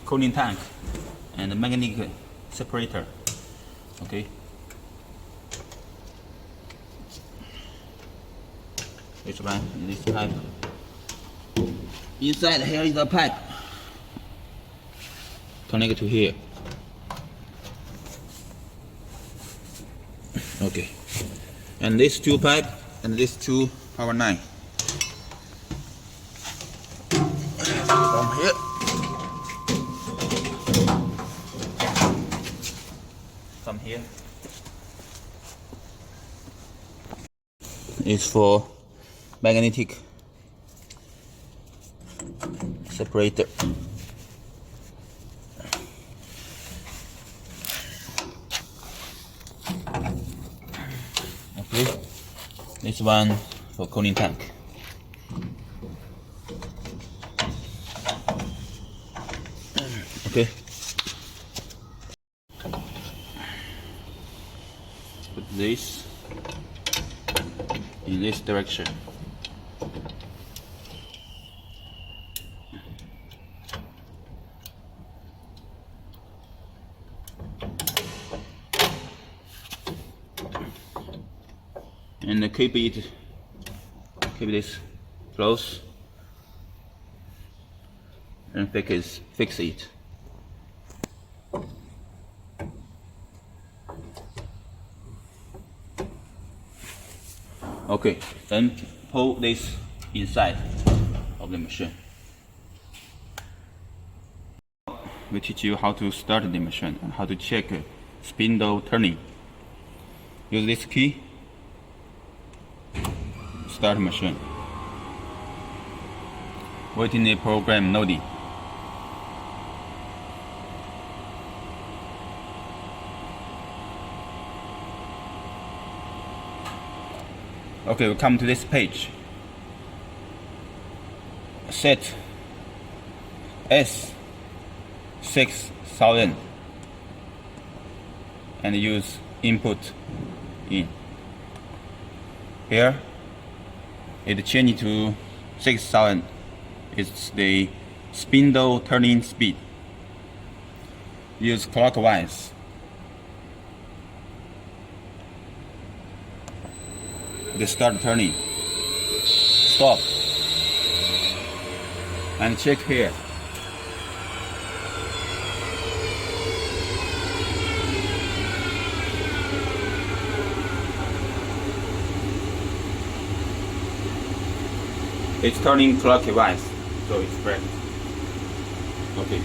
cooling tank and a magnetic separator. Okay. This one, this pipe. Inside here is a pipe. Connect to here. Okay. And these two pipe and these two power line. From here. From here. It's for magnetic separator. Okay, this one for cooling tank. Okay, put this in this direction. And keep this close and fix it. Okay, then pull this inside of the machine. We teach you how to start the machine and how to check spindle turning. Use this key. Start machine. Waiting the program loading. Okay, we come to this page. Set S6000 and use input in. Here it changed to 6000. It's the spindle turning speed. Use clockwise. The start turning. Stop. And check here. It's turning clockwise, so it's correct. Okay.